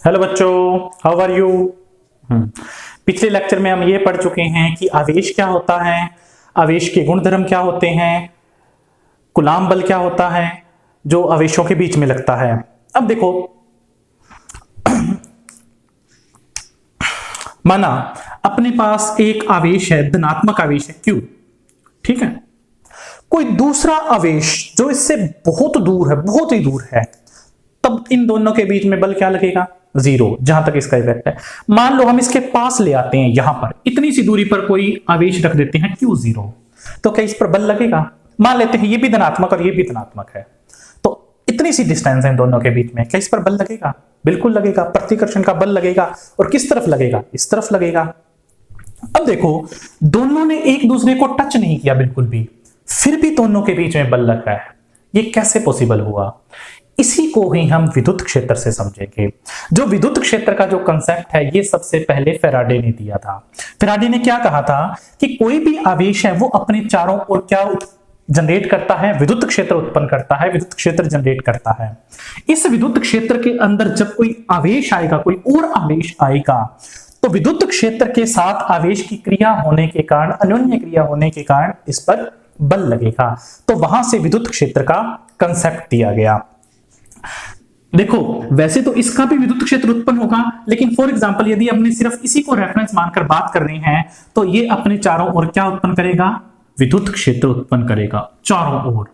Hello बच्चों, how are you. पिछले lecture में हम ये पढ़ चुके हैं कि आवेश क्या होता है, आवेश के गुणधर्म क्या होते हैं, कूलाम बल क्या होता है जो आवेशों के बीच में लगता है। अब देखो, माना अपने पास एक आवेश है, धनात्मक आवेश है Q, ठीक है। कोई दूसरा आवेश जो इससे बहुत दूर है, बहुत ही दूर है, तब इन दोनों के बीच में बल क्या लगेगा? जीरो, जहां तक इसका इफेक्ट है। मान लो हम इसके पास ले आते हैं, यहां पर इतनी सी दूरी पर कोई आवेश रख देते हैं Q0, तो क्या इस पर बल लगेगा? मान लेते हैं ये भी धनात्मक और ये भी धनात्मक है, तो इतनी सी डिस्टेंस है इन दोनों के बीच में, क्या इस पर बल लगेगा? बिल्कुल लगेगा, प्रतिकर्षण का बल लगेगा। और किस तरफ लगेगा? इस तरफ लगेगा। अब देखो, दोनों ने एक दूसरे को टच नहीं किया बिल्कुल भी, फिर भी दोनों के बीच में बल लग रहा है। ये कैसे पॉसिबल हुआ? इसी को ही हम विद्युत क्षेत्र से समझेंगे। जो विद्युत क्षेत्र का जो कंसेप्ट है, ये सबसे पहले फैराडे ने दिया था। फैराडे ने क्या कहा था कि कोई भी आवेश है वो अपने चारों ओर क्या जनरेट करता है? विद्युत क्षेत्र उत्पन्न करता है, विद्युत क्षेत्र जनरेट करता है। इस विद्युत क्षेत्र के अंदर जब कोई आवेश आएगा, कोई और आवेश आएगा, तो विद्युत क्षेत्र के साथ आवेश की क्रिया होने के कारण, अन्योन्य क्रिया होने के कारण इस पर बल लगेगा। तो वहां से विद्युत क्षेत्र का कंसेप्ट दिया गया। देखो, वैसे तो इसका भी विद्युत क्षेत्र उत्पन्न होगा, लेकिन फॉर एग्जांपल यदि अपने सिर्फ इसी को रेफरेंस मानकर बात कर रहे हैं, तो ये अपने चारों ओर क्या उत्पन्न करेगा? विद्युत क्षेत्र उत्पन्न करेगा चारों ओर।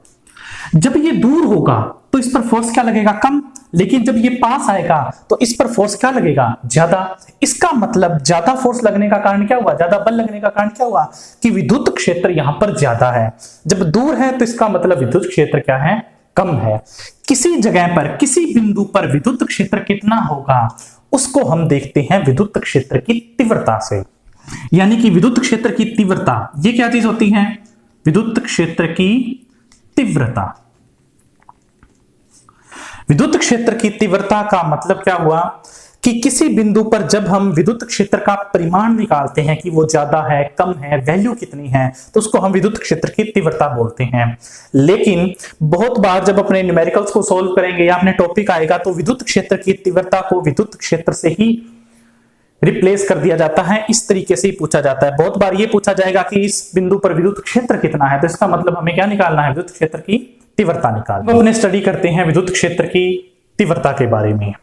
जब ये दूर होगा तो इस पर फोर्स क्या लगेगा? कम। लेकिन जब ये पास आएगा तो इस पर फोर्स क्या लगेगा? ज्यादा। इसका मतलब ज्यादा फोर्स लगने का कारण क्या हुआ? ज्यादा बल लगने का कारण क्या हुआ? कि विद्युत क्षेत्र यहां पर ज्यादा है। जब दूर है तो इसका मतलब विद्युत क्षेत्र क्या है? कम है। किसी जगह पर, किसी बिंदु पर विद्युत क्षेत्र कितना होगा, उसको हम देखते हैं विद्युत क्षेत्र की तीव्रता से। यानी कि विद्युत क्षेत्र की तीव्रता, ये क्या चीज होती है? विद्युत क्षेत्र की तीव्रता। विद्युत क्षेत्र की तीव्रता का मतलब क्या हुआ कि किसी बिंदु पर जब हम विद्युत क्षेत्र का परिमाण निकालते हैं कि वो ज्यादा है, कम है, वैल्यू कितनी है, तो उसको हम विद्युत क्षेत्र की तीव्रता बोलते हैं। लेकिन बहुत बार जब अपने न्यूमेरिकल्स को सोल्व करेंगे या अपने टॉपिक आएगा, तो विद्युत क्षेत्र की तीव्रता को विद्युत क्षेत्र से ही रिप्लेस कर दिया जाता है। इस तरीके से ही पूछा जाता है। बहुत बार ये पूछा जाएगा कि इस बिंदु पर विद्युत क्षेत्र कितना है, तो इसका मतलब हमें क्या निकालना है? विद्युत क्षेत्र की तीव्रता निकालना। हम अपने स्टडी करते हैं विद्युत क्षेत्र की तीव्रता के बारे में,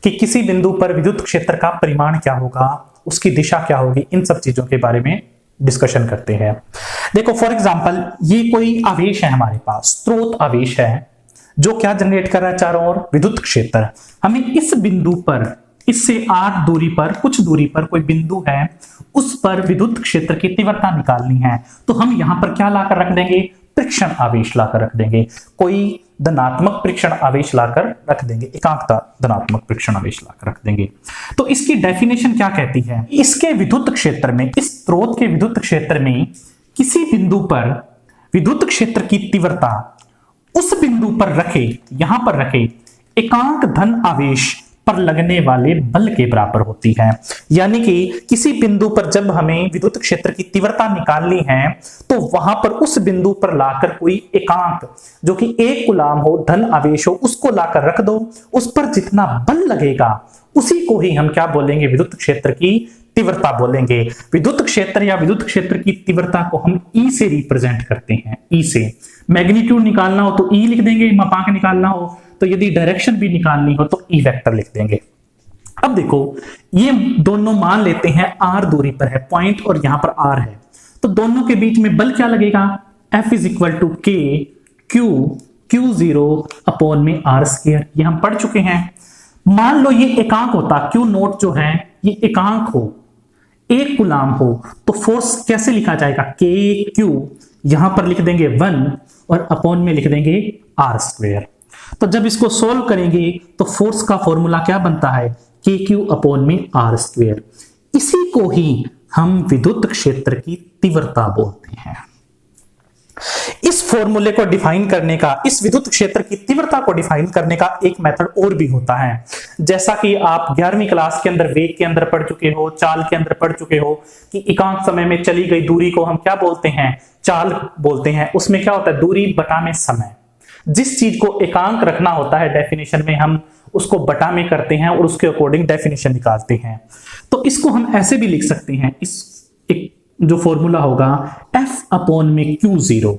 कि किसी बिंदु पर विद्युत क्षेत्र का परिमाण क्या होगा, उसकी दिशा क्या होगी, इन सब चीजों के बारे में डिस्कशन करते हैं। देखो, फॉर एग्जांपल ये कोई आवेश है हमारे पास, स्रोत आवेश है, जो क्या जनरेट कर रहा है? चारों ओर विद्युत क्षेत्र। हमें इस बिंदु पर, इससे r दूरी पर, कुछ दूरी पर कोई बिंदु है, उस पर विद्युत क्षेत्र की तीव्रता निकालनी है। तो हम यहां पर क्या लाकर रख देंगे? परीक्षण आवेश लाकर रख देंगे। कोई धनात्मक परीक्षण आवेश लाकर रख देंगे, एकांक धनात्मक परीक्षण आवेश लाकर रख देंगे। तो इसकी डेफिनेशन क्या कहती है? इसके विद्युत क्षेत्र में, इस स्रोत के विद्युत क्षेत्र में किसी बिंदु पर विद्युत क्षेत्र की तीव्रता उस बिंदु पर रखे, यहां पर रखे एकांक धन आवेश पर लगने वाले बल के बराबर होती है। यानी कि किसी बिंदु पर जब हमें विद्युत क्षेत्र की तीव्रता निकालनी है, तो वहां पर उस बिंदु पर लाकर कोई एकांक जो कि एक कूलाम हो, धन आवेश हो, उसको लाकर रख दो। उस पर जितना बल लगेगा उसी को ही हम क्या बोलेंगे? विद्युत क्षेत्र की तीव्रता बोलेंगे। विद्युत क्षेत्र या विद्युत क्षेत्र की तीव्रता को हम ई से रिप्रेजेंट करते हैं। ई से मैग्नीट्यूड निकालना हो तो ई लिख देंगे, मापांक निकालना हो तो यदि डायरेक्शन भी निकालनी हो तो ई वेक्टर लिख देंगे। अब देखो, ये दोनों मान लेते हैं r दूरी पर है पॉइंट, और यहां पर r है, तो दोनों के बीच में बल क्या लगेगा? F is equal to K Q0 upon में r²। ये हम पढ़ चुके हैं। मान लो ये एकांक होता, Q नोट जो है ये एकांक हो, एक कूलाम हो, तो फोर्स कैसे लिखा जाएगा? KQ, यहां पर लिख देंगे 1 और अपॉन में लिख देंगे r²। तो जब इसको सोल्व करेंगे तो फोर्स का फॉर्मूला क्या बनता है? KQ अपॉन में r²। इसी को ही हम विद्युत क्षेत्र की तीव्रता बोलते हैं। इस फॉर्मूले को डिफाइन करने का, इस विद्युत क्षेत्र की तीव्रता को डिफाइन करने का एक मेथड और भी होता है। जैसा कि आप 11वीं क्लास के अंदर वेग के अंदर पढ़ चुके हो, चाल के अंदर पढ़ चुके हो कि एकांक समय में चली गई दूरी को हम क्या बोलते हैं? चाल बोलते हैं। उसमें क्या होता है? दूरी बटा में समय। जिस चीज को एकांक रखना होता है डेफिनेशन में, हम उसको बटा में करते हैं और उसके अकॉर्डिंग डेफिनेशन निकालते हैं। तो इसको हम ऐसे भी लिख सकते हैं, इस एक जो फॉर्मूला होगा F अपॉन में Q0,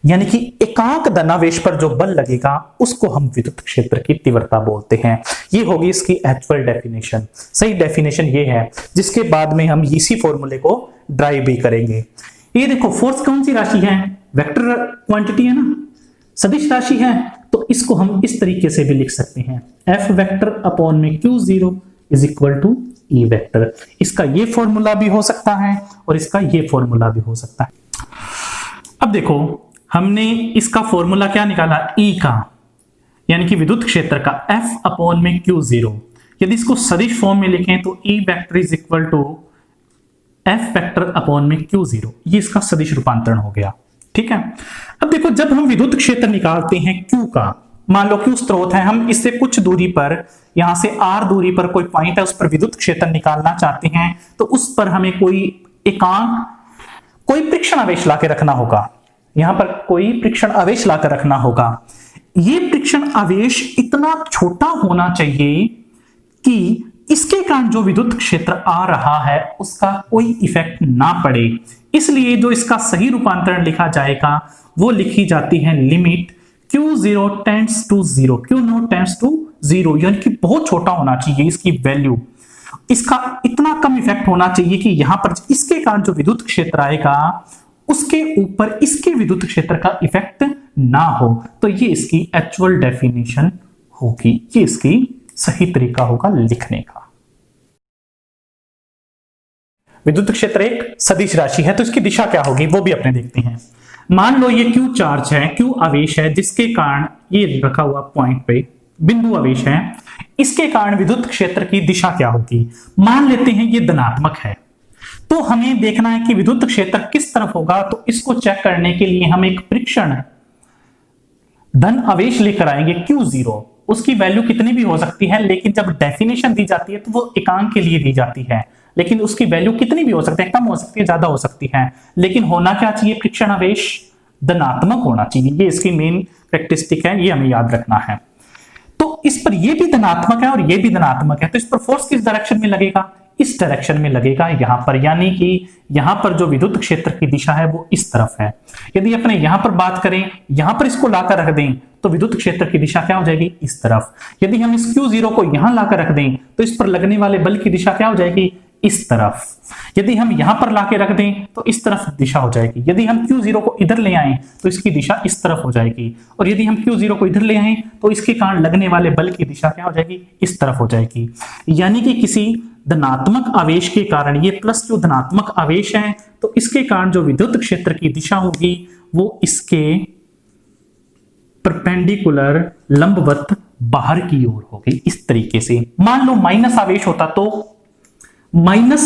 यानी कि एकांक धनावेश पर जो बल लगेगा उसको हम विद्युत क्षेत्र की तीव्रता बोलते हैं। ये होगी इसकी एक्चुअल डेफिनेशन। सही डेफिनेशन ये है, जिसके बाद में हम इसी फॉर्मूले को ड्राइव भी करेंगे। ये देखो फोर्स कौन सी राशि है, वेक्टर क्वांटिटी है ना, सदिश राशि है, तो इसको हम इस तरीके से भी लिख सकते हैं, F वेक्टर अपॉन में Q0 is equal to E vector. इसका ये फॉर्मूला भी हो सकता है और इसका ये फॉर्मूला भी हो सकता है। अब देखो हमने इसका फॉर्मूला क्या निकाला, E का, यानी कि विद्युत क्षेत्र का F अपॉन में Q0। यदि इसको सदिश फॉर्म में लिखें तो E vector is equal to F vector upon में Q0, ये इसका सदिश रूपांतरण हो गया। ठीक है। अब देखो जब हम विद्युत क्षेत्र निकालते हैं Q का, मान लो Q स्रोत है, हम इससे कुछ दूरी पर, यहां से R दूरी पर कोई पॉइंट है, उस पर विद्युत क्षेत्र निकालना चाहते हैं, तो उस पर हमें कोई एकांक, कोई परीक्षण आवेश लाके रखना होगा। यहां पर कोई परीक्षण आवेश लाकर रखना होगा। ये परीक्षण आवेश इतना छोटा होना चाहिए कि इसके कारण जो विद्युत क्षेत्र आ रहा है उसका कोई इफेक्ट ना पड़े। इसलिए जो इसका सही रूपांतरण लिखा जाएगा वो लिखी जाती है limit Q0 tends to 0, Q0 tends to 0, यानी कि बहुत छोटा होना चाहिए इसकी वैल्यू। इसका इतना कम इफेक्ट होना चाहिए कि यहां पर इसके कारण जो विद्युत क्षेत्र आएगा उसके ऊपर इसके विद्युत क्षेत्र का इफेक्ट ना हो। तो ये इसकी एक्चुअल डेफिनेशन होगी, ये इसकी सही तरीका होगा लिखने का। विद्युत क्षेत्र एक सदिश राशि है, तो इसकी दिशा क्या होगी वो भी अपने देखते हैं। मान लो ये Q चार्ज है, Q आवेश है, जिसके कारण ये रखा हुआ पॉइंट पे बिंदु आवेश है, इसके कारण विद्युत क्षेत्र की दिशा क्या होगी। मान लेते हैं ये धनात्मक है, तो हमें देखना है कि विद्युत क्षेत्र किस तरफ होगा। तो इसको चेक करने के लिए हम एक परीक्षण धन आवेश लेकर आएंगे Q0। उसकी वैल्यू कितनी भी हो सकती है, लेकिन जब डेफिनेशन दी जाती है तो वो एकांक के लिए दी जाती है, लेकिन उसकी वैल्यू कितनी भी हो सकती है, कम हो सकती है, ज्यादा हो सकती है, लेकिन होना क्या चाहिए, परीक्षण आवेश धनात्मक होना चाहिए। ये इसकी मेन कैरेक्टरिस्टिक है, ये हमें याद रखना है। तो इस पर ये भी धनात्मक है और ये भी धनात्मक है, तो इस पर फोर्स किस डायरेक्शन में लगेगा, इस डायरेक्शन में लगेगा यहां पर, यानी कि यहां पर जो विद्युत क्षेत्र की दिशा है वो इस तरफ है। यदि अपने यहां पर बात करें, यहां पर इसको लाकर रख दें तो विद्युत क्षेत्र की दिशा क्या हो जाएगी, इस तरफ। यदि हम इस Q0 को यहां लाकर रख दें तो इस पर लगने वाले बल की दिशा क्या हो जाएगी, इस तरफ। यदि हम यहां पर लाके रख दें तो इस तरफ दिशा हो जाएगी। यदि हम Q0 को इधर ले आए तो इसकी दिशा इस तरफ हो जाएगी, और यदि हम Q0 को इधर ले आए तो इसके कारण लगने वाले बल की दिशा क्या हो जाएगी, इस तरफ हो जाएगी। यानी कि किसी धनात्मक आवेश के कारण, ये प्लस जो धनात्मक आवेश है, तो इसके कारण जो विद्युत क्षेत्र की दिशा होगी वो इसके परपेंडिकुलर लंबवत बाहर की ओर होगी, इस तरीके से। मान लो माइनस आवेश होता, तो माइनस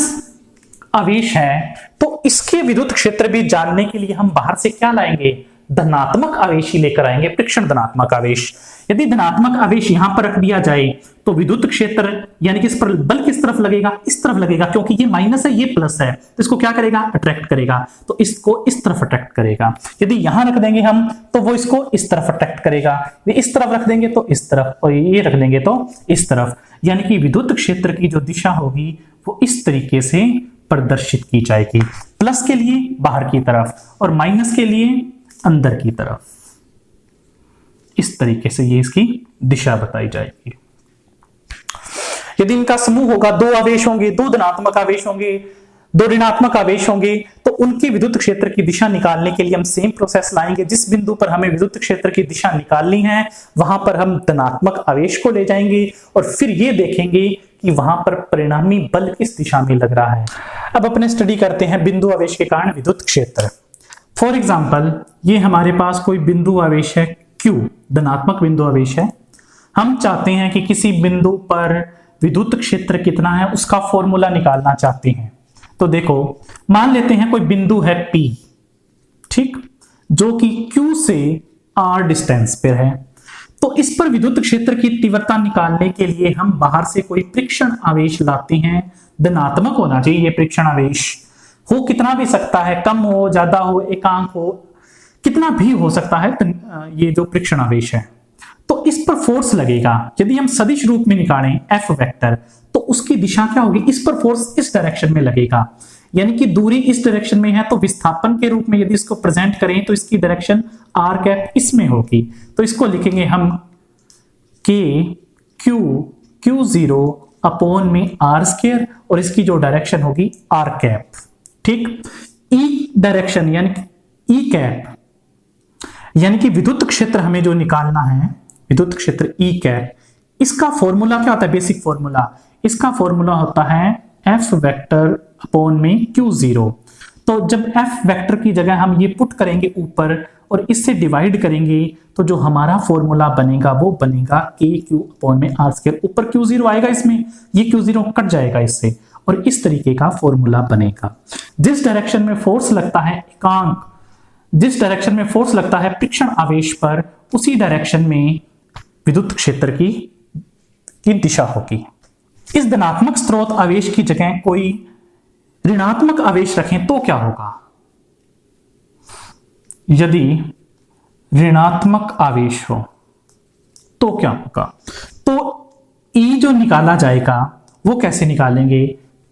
आवेश है तो इसके विद्युत क्षेत्र भी जानने के लिए हम बाहर से क्या लाएंगे, धनात्मक आवेश ही लेकर आएंगे, परीक्षण धनात्मक आवेश। यदि धनात्मक आवेश यहां पर रख दिया जाए तो विद्युत क्षेत्र, यानी कि इस पर बल किस तरफ लगेगा, इस तरफ लगेगा, क्योंकि ये माइनस है, ये प्लस है, तो इसको क्या करेगा, अट्रैक्ट करेगा, तो इसको इस तरफ अट्रैक्ट करेगा। यदि यहां रख देंगे हम तो वो इसको इस तरफ अट्रैक्ट करेगा, इस तरफ रख देंगे तो इस तरफ, और ये रख देंगे तो इस तरफ। यानी कि विद्युत क्षेत्र की जो दिशा होगी वो इस तरीके से प्रदर्शित की जाएगी, प्लस के लिए बाहर की तरफ और माइनस के लिए अंदर की तरफ। इस तरीके से ये इसकी दिशा बताई जाएगी। यदि इनका समूह होगा, दो आवेश होंगे, दो धनात्मक आवेश होंगे, दो ऋणात्मक आवेश होंगे, तो उनकी विद्युत क्षेत्र की दिशा निकालने के लिए हम सेम प्रोसेस लाएंगे। जिस बिंदु पर हमें विद्युत क्षेत्र की दिशा निकालनी है वहां पर हम धनात्मक आवेश को ले जाएंगे और फिर ये देखेंगे कि वहां पर परिणामी बल किस दिशा में लग रहा है। अब अपने स्टडी करते हैं बिंदु आवेश के कारण विद्युत क्षेत्र। फॉर एग्जाम्पल ये हमारे पास कोई बिंदु आवेश है Q, धनात्मक बिंदु आवेश है। हम चाहते हैं कि किसी बिंदु पर विद्युत क्षेत्र कितना है उसका फॉर्मूला निकालना चाहते हैं। तो देखो मान लेते हैं कोई बिंदु है P, ठीक, जो कि Q से R डिस्टेंस पर है। तो इस पर विद्युत क्षेत्र की तीव्रता निकालने के लिए हम बाहर से कोई परीक्षण आवेश लाते हैं। धनात्मक होना चाहिए ये परीक्षण आवेश, हो कितना भी सकता है, कम हो, ज्यादा हो, एकांक हो, कितना भी हो सकता है ये जो परीक्षण आवेश है, तो इस पर फोर्स लगेगा। यदि हम सदिश रूप में निकालें एफ वेक्टर, तो उसकी दिशा क्या होगी, इस पर फोर्स इस डायरेक्शन में लगेगा, यानी कि दूरी इस डायरेक्शन में है, तो विस्थापन के रूप में यदि इसको प्रेजेंट करें तो इसकी डायरेक्शन आर कैप इसमें होगी। तो इसको लिखेंगे हम के क्यू जीरो अपॉन में आर स्क्वायर, और इसकी जो डायरेक्शन होगी आर कैप। ठीक, ई डायरेक्शन यानी ई कैप, यानी कि विद्युत क्षेत्र हमें जो निकालना है, विद्युत क्षेत्र ई कैप, इसका फॉर्मूला क्या होता है, बेसिक फॉर्मूला, इसका फॉर्मूला होता है एफ वेक्टर अपॉन में क्यू जीरो। तो जब एफ वेक्टर की जगह हम ये पुट करेंगे ऊपर और इससे डिवाइड करेंगे, तो जो हमारा फॉर्मूला बनेगा वो बनेगा के क्यू अपॉन में आर स्क्वायर। ऊपर क्यू जीरो आएगा, इसमें ये क्यू जीरो कट जाएगा इससे, और इस तरीके का फॉर्मूला बनेगा। जिस डायरेक्शन में फोर्स लगता है एकांक, जिस डायरेक्शन में फोर्स लगता है परीक्षण आवेश पर, उसी डायरेक्शन में विद्युत क्षेत्र की दिशा होगी। इस धनात्मक स्रोत आवेश की जगह कोई ऋणात्मक आवेश रखें तो क्या होगा, यदि ऋणात्मक आवेश हो तो क्या होगा। तो ई जो निकाला जाएगा वो कैसे निकालेंगे,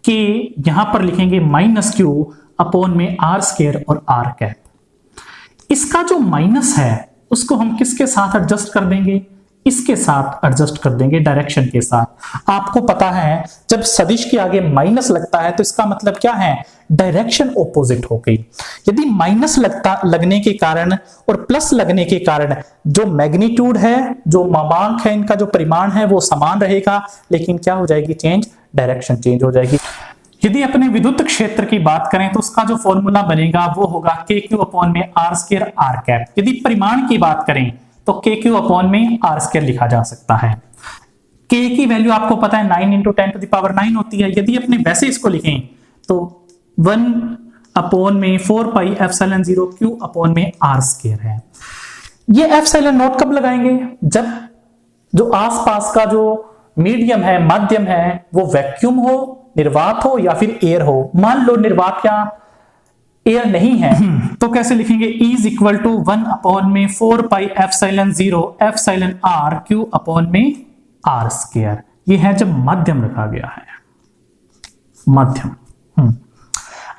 कि यहां पर लिखेंगे माइनस क्यू अपॉन में आर स्क्वायर और आर कैप। इसका जो माइनस है उसको हम किसके साथ एडजस्ट कर देंगे, इसके साथ एडजस्ट कर देंगे, डायरेक्शन के साथ। आपको पता है जब सदिश के आगे माइनस लगता है तो इसका मतलब क्या है, डायरेक्शन ऑपोजिट हो गई। यदि माइनस लगने के कारण और प्लस लगने के कारण जो मैग्नीट्यूड है, जो मापांक है, इनका जो परिमाण है वो समान रहेगा, लेकिन क्या हो जाएगी, चेंज, डायरेक्शन चेंज हो जाएगी। यदि अपने विद्युत क्षेत्र की बात करें तो उसका जो फॉर्मूला बनेगा वो होगा के क्यू अपॉन में आर स्क्वायर आर कैप। यदि परिमाण की बात करें तो के क्यू अपॉन में आर स्क्वायर लिखा जा सकता है। के की वैल्यू आपको पता है 9 × 10⁻⁹ होती है। यदि अपने वैसे इसको लिखें तो 1 अपॉन में 4 पाई एप्सिलॉन 0 क्यू अपॉन में आर स्क्वायर है। ये एप्सिलॉन नॉट कब लगाएंगे, जब जो आसपास का जो मीडियम है, माध्यम है, वो वैक्यूम हो, निर्वात हो या फिर एयर हो। मान लो निर्वात या एयर नहीं है तो कैसे लिखेंगे, E is equal to 1 upon में 4 pi epsilon 0 epsilon R Q upon में आर स्क्वायर। ये है जब माध्यम रखा गया है, माध्यम।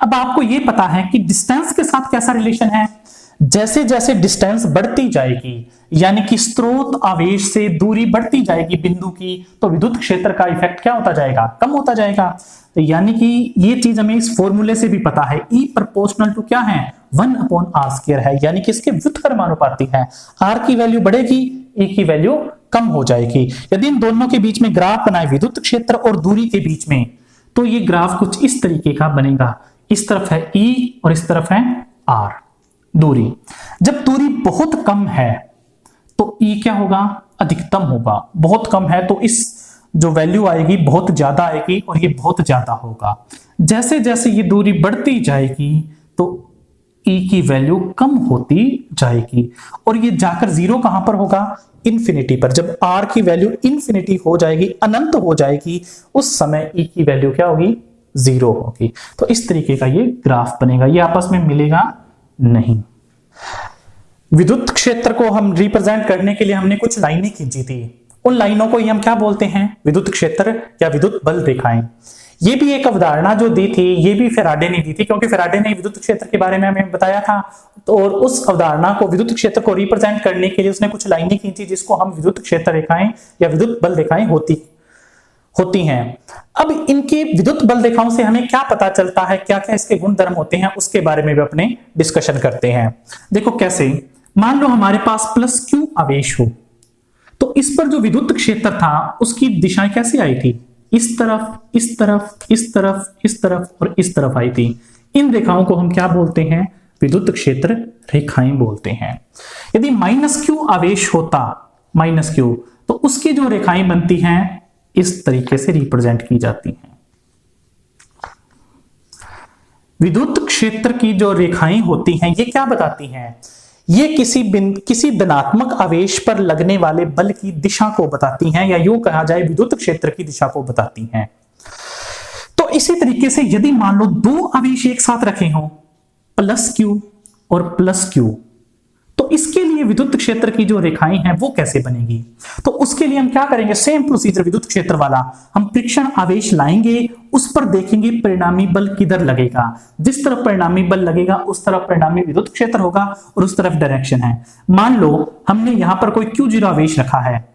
अब आपको ये पता है कि डिस्टेंस के साथ कैसा रिलेशन है, जैसे जैसे डिस्टेंस बढ़ती जाएगी, यानी कि स्रोत आवेश से दूरी बढ़ती जाएगी बिंदु की, तो विद्युत क्षेत्र का इफेक्ट क्या होता जाएगा, कम होता जाएगा। तो यानी कि ये चीज हमें इस फॉर्मूले से भी पता है, E प्रोपोर्शनल टू क्या है, 1 अपॉन आर स्क्वायर है, यानी कि इसके व्युत्क्रमानुपाती है। R की वैल्यू बढ़ेगी, E की वैल्यू कम हो जाएगी। यदि इन दोनों के बीच में ग्राफ बनाए विद्युत क्षेत्र और दूरी के बीच में, तो ये ग्राफ कुछ इस तरीके का बनेगा। इस तरफ है E और इस तरफ है R दूरी। जब दूरी बहुत कम है तो E क्या होगा, अधिकतम होगा। बहुत कम है तो इस जो वैल्यू आएगी बहुत ज्यादा आएगी और ये बहुत ज्यादा होगा। जैसे जैसे ये दूरी बढ़ती जाएगी तो E की वैल्यू कम होती जाएगी और ये जाकर जीरो कहां पर होगा, इन्फिनिटी पर। जब R की वैल्यू इन्फिनिटी हो जाएगी, अनंत हो जाएगी, उस समय E की वैल्यू क्या होगी, जीरो होगी। तो इस तरीके का ये ग्राफ बनेगा, ये आपस में मिलेगा नहीं। विद्युत क्षेत्र को हम रिप्रेजेंट करने के लिए हमने कुछ लाइनें खींची थी, उन लाइनों को ही हम क्या बोलते हैं, विद्युत क्षेत्र या विद्युत बल रेखाएं। ये भी एक अवधारणा जो दी थी, ये भी फेराडे ने दी थी, क्योंकि फेराडे ने विद्युत क्षेत्र के बारे में हमें बताया था। तो और उस अवधारणा को, विद्युत क्षेत्र को रिप्रेजेंट करने के लिए उसने कुछ लाइनें खींची, जिसको हम विद्युत क्षेत्र रेखाएं या विद्युत बल रेखाएं होती हैं। अब इनके विद्युत बल रेखाओं से हमें क्या पता चलता है, क्या क्या इसके गुण धर्म होते हैं, उसके बारे में भी अपने डिस्कशन करते हैं। देखो कैसे, मान लो हमारे पास प्लस क्यू आवेश हो, तो इस पर जो विद्युत क्षेत्र था उसकी दिशाएं कैसे आई थी, इस तरफ, इस तरफ, इस तरफ, इस तरफ और इस तरफ आई थी। इन रेखाओं को हम क्या बोलते हैं, विद्युत क्षेत्र रेखाएं बोलते हैं। यदि माइनस क्यू आवेश होता, माइनस क्यू, तो उसकी जो रेखाएं बनती हैं इस तरीके से रिप्रेजेंट की जाती हैं। विद्युत क्षेत्र की जो रेखाएं होती हैं ये क्या बताती हैं, ये किसी धनात्मक आवेश पर लगने वाले बल की दिशा को बताती हैं, या यूं कहा जाए विद्युत क्षेत्र की दिशा को बताती हैं। तो इसी तरीके से यदि मान लो दो आवेश एक साथ रखे हों, प्लस क्यू और प्लस क्यू, तो इसके लिए विद्युत क्षेत्र की जो रेखाएं हैं वो कैसे बनेगी? तो उसके लिए हम क्या करेंगे, सेम प्रोसीजर विद्युत क्षेत्र वाला, हम परीक्षण आवेश लाएंगे, उस पर देखेंगे परिणामी बल किधर लगेगा। जिस तरफ परिणामी बल लगेगा उस तरफ परिणामी विद्युत क्षेत्र होगा और उस तरफ डायरेक्शन है। मान लो हमने यहां पर कोई Q0 आवेश रखा है,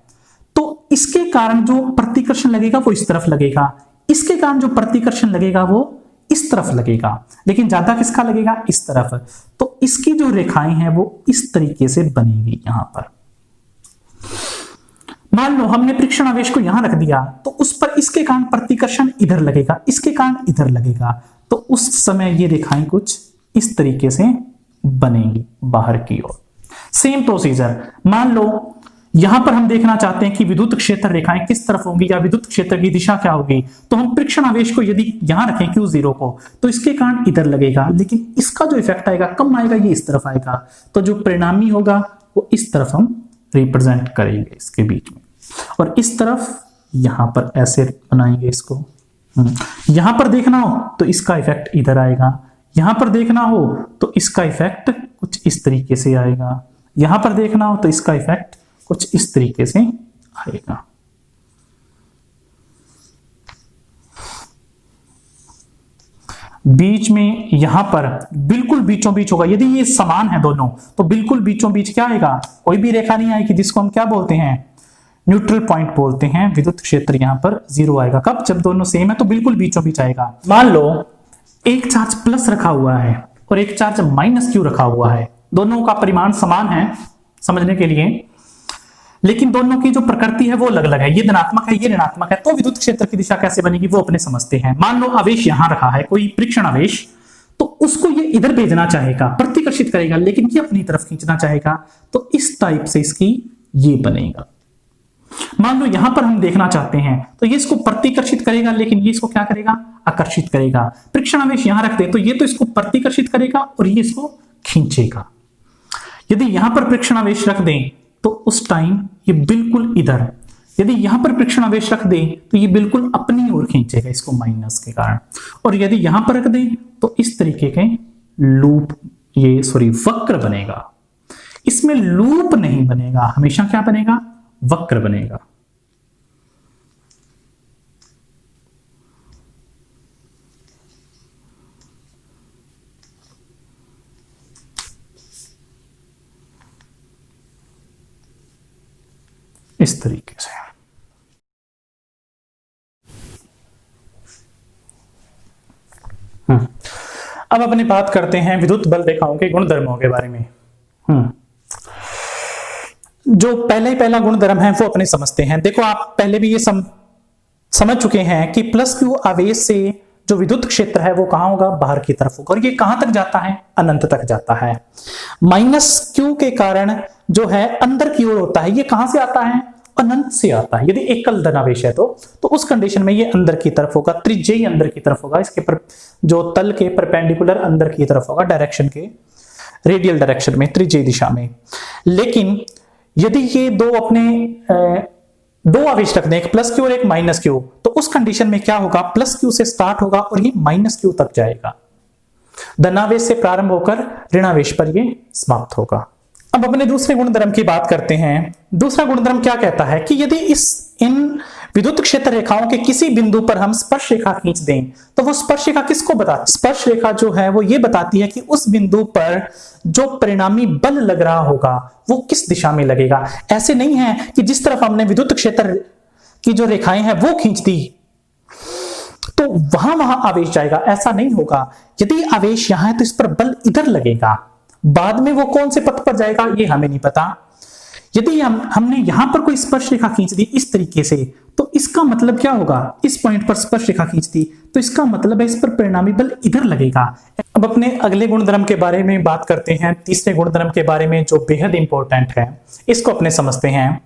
तो इसके कारण जो प्रतिकर्षण लगेगा वो इस तरफ लगेगा, इसके कारण जो प्रतिकर्षण लगेगा वो इस तरफ लगेगा, लेकिन ज्यादा किसका लगेगा, इस तरफ। तो इसकी जो रेखाएं हैं वो इस तरीके से बनेगी। यहां पर मान लो हमने परीक्षण आवेश को यहां रख दिया, तो उस पर इसके कारण प्रतिकर्षण इधर लगेगा, इसके कारण इधर लगेगा, तो उस समय ये रेखाएं कुछ इस तरीके से बनेगी बाहर की ओर। सेम प्रोसीजर, मान लो यहां पर हम देखना चाहते हैं कि विद्युत क्षेत्र रेखाएं किस तरफ होंगी या विद्युत क्षेत्र की दिशा क्या होगी, तो हम परीक्षण आवेश को यदि यहां रखें Q0 को, तो इसके कारण इधर लगेगा, लेकिन इसका जो इफेक्ट आएगा कम आएगा, ये इस तरफ आएगा। तो जो परिणामी होगा वो इस तरफ हम रिप्रेजेंट करेंगे इसके बीच में, और इस तरफ यहां पर ऐसे बनाएंगे इसको। यहां पर देखना हो तो इसका इफेक्ट इधर आएगा, यहां पर देखना हो तो इसका इफेक्ट कुछ इस तरीके से आएगा, यहां पर देखना हो तो इसका इफेक्ट कुछ इस तरीके से आएगा। बीच में यहां पर बिल्कुल बीचों बीच होगा, यदि ये समान है दोनों तो बिल्कुल बीचों बीच क्या आएगा, कोई भी रेखा नहीं आएगी, जिसको हम क्या बोलते हैं, न्यूट्रल पॉइंट बोलते हैं। विद्युत क्षेत्र यहां पर 0 आएगा। कब, जब दोनों सेम है तो बिल्कुल बीचों बीच आएगा। मान लो एक चार्ज प्लस रखा हुआ है और एक चार्ज -Q रखा हुआ है, दोनों का परिमाण समान है समझने के लिए, लेकिन दोनों की जो प्रकृति है वो अलग अलग है, ये धनात्मक है ये ऋणात्मक है, तो विद्युत क्षेत्र की दिशा कैसे बनेगी वो अपने समझते हैं। मान लो आवेश यहां रखा है, कोई परीक्षण आवेश, तो उसको ये इधर भेजना चाहेगा, प्रतिकर्षित करेगा, लेकिन ये अपनी तरफ खींचना चाहेगा, तो इस टाइप से इसकी ये बनेगा। मान लो यहां पर हम देखना चाहते हैं तो ये इसको प्रतिकर्षित करेगा, लेकिन ये इसको क्या करेगा, आकर्षित करेगा। परीक्षण आवेश यहां रख दे तो ये तो इसको प्रतिकर्षित करेगा और ये इसको खींचेगा। यदि यहां पर परीक्षण आवेश रख दें तो उस टाइम ये बिल्कुल इधर, यदि यहां पर परीक्षण आवेश रख दें तो ये बिल्कुल अपनी ओर खींचेगा इसको माइनस के कारण, और यदि यहां पर रख दें तो इस तरीके के लूप, वक्र बनेगा। इसमें लूप नहीं बनेगा, हमेशा क्या बनेगा, वक्र बनेगा। इस तरीके से। अब अपनी बात करते हैं विद्युत बल रेखाओं के गुणधर्मों के बारे में। जो पहला गुणधर्म है वो अपने समझते हैं। देखो आप पहले भी ये समझ चुके हैं कि +Q आवेश से जो विद्युत क्षेत्र है वो कहां होगा, बाहर की तरफ होगा, और ये कहां तक जाता है, अनंत तक जाता है। -Q के कारण जो है अंदर की ओर होता है, ये कहां से आता है, अनंत से आता है। यदि एकल धनावेश है तो उस कंडीशन में ये अंदर की तरफ होगा, त्रिज्यीय अंदर की तरफ होगा, इसके पर जो तल के परपेंडिकुलर अंदर की तरफ होगा, डायरेक्शन के रेडियल डायरेक्शन में, त्रिज्यीय दिशा में। लेकिन यदि ये दो आवेश रख दें, एक +Q और एक -Q, तो उस कंडीशन में क्या होगा, +Q से स्टार्ट होगा और ये -Q तक जाएगा, धनावेश से प्रारंभ होकर ऋणावेश पर ये समाप्त होगा। अब अपने दूसरे गुणधर्म की बात करते हैं। दूसरा गुणधर्म क्या कहता है कि यदि इन विद्युत क्षेत्र रेखाओं के किसी बिंदु पर हम स्पर्श रेखा खींच दें तो वो स्पर्श रेखा किसको बताती है, स्पर्श रेखा जो है वो ये बताती है कि उस बिंदु पर जो परिणामी बल लग रहा होगा वो किस दिशा में लगेगा। ऐसे नहीं है कि जिस तरफ हमने विद्युत क्षेत्र की जो रेखाएं हैं वो खींच दी तो वहां आवेश जाएगा, ऐसा नहीं होगा। यदि आवेश यहां है तो इस पर बल इधर लगेगा, बाद में वो कौन से पथ पर जाएगा ये हमें नहीं पता। यदि हमने यहां पर कोई स्पर्श रेखा खींच दी इस तरीके से, तो इसका मतलब क्या होगा, इस पॉइंट पर स्पर्श रेखा खींच दी तो इसका मतलब है इस पर परिणामी बल इधर लगेगा। अब अपने अगले गुणधर्म के बारे में बात करते हैं, तीसरे गुणधर्म के बारे में जो बेहद इंपॉर्टेंट है, इसको अपने समझते हैं।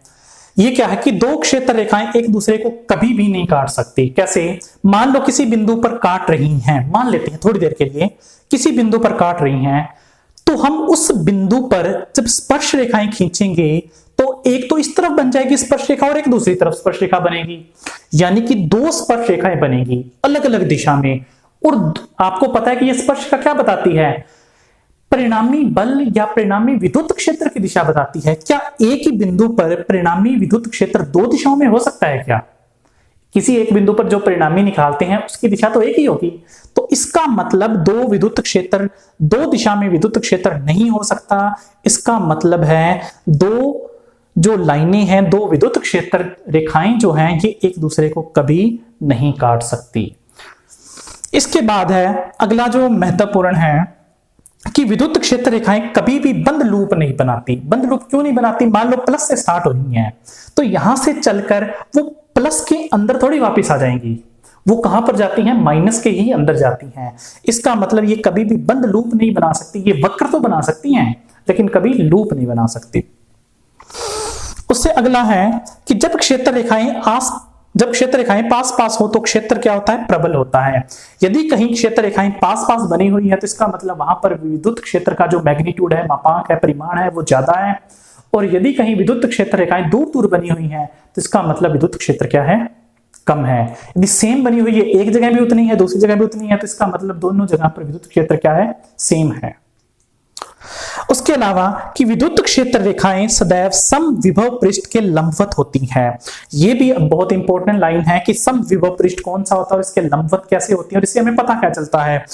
ये क्या है कि दो क्षेत्र रेखाएं एक दूसरे को कभी भी नहीं काट सकती। कैसे, मान लो किसी बिंदु पर काट रही हैं, मान लेते हैं थोड़ी देर के लिए किसी बिंदु पर काट रही हैं, तो हम उस बिंदु पर जब स्पर्श रेखाएं खींचेंगे तो एक तो इस तरफ बन जाएगी स्पर्श रेखा और एक दूसरी तरफ स्पर्श रेखा बनेगी, यानी कि दो स्पर्श रेखाएं बनेगी अलग अलग दिशा में। और आपको पता है कि यह स्पर्श रेखा क्या बताती है, परिणामी बल या परिणामी विद्युत क्षेत्र की दिशा बताती है। क्या एक ही बिंदु पर परिणामी विद्युत क्षेत्र दो दिशाओं में हो सकता है क्या? किसी एक बिंदु पर जो परिणामी निकालते हैं उसकी दिशा तो एक ही होगी, तो इसका मतलब दो विद्युत क्षेत्र, दो दिशा में विद्युत क्षेत्र नहीं हो सकता। इसका मतलब है दो जो लाइनें हैं, दो विद्युत क्षेत्र रेखाएं जो हैं, ये एक दूसरे को कभी नहीं काट सकती। इसके बाद है अगला जो महत्वपूर्ण है कि विद्युत क्षेत्र रेखाएं कभी भी बंद लूप नहीं बनाती। बंद लूप क्यों नहीं बनाती? मान लो प्लस से स्टार्ट हो रही हैं, तो यहां से चलकर वो प्लस के अंदर थोड़ी वापस आ जाएंगी, वो कहां पर जाती हैं? माइनस के ही अंदर जाती हैं। इसका मतलब ये कभी भी बंद लूप नहीं बना सकती। ये वक्र तो बना सकती हैं लेकिन कभी लूप नहीं बना सकती। उससे अगला है कि जब क्षेत्र रेखाएं पास पास हो तो क्षेत्र क्या होता है? प्रबल होता है। यदि कहीं क्षेत्र रेखाएं पास पास बनी हुई है तो इसका मतलब वहां पर विद्युत क्षेत्र का जो मैग्नीट्यूड है, मापांक है, परिमाण है, वो ज्यादा है। और यदि कहीं विद्युत क्षेत्र रेखाएं दूर दूर बनी हुई हैं तो इसका मतलब विद्युत क्षेत्र क्या है? कम है। यदि सेम बनी हुई है, एक जगह भी उतनी है, दूसरी जगह भी उतनी है, तो इसका मतलब दोनों जगह पर विद्युत क्षेत्र क्या है? सेम है। उसके अलावा कि विद्युत क्षेत्र रेखाएं सदैव समविभव पृष्ठ के लंबवत होती हैं। यह भी बहुत इंपॉर्टेंट लाइन है कि समविभव पृष्ठ कौन सा होता है और इसके लंबवत कैसे होती है, और इससे हमें पता क्या चलता है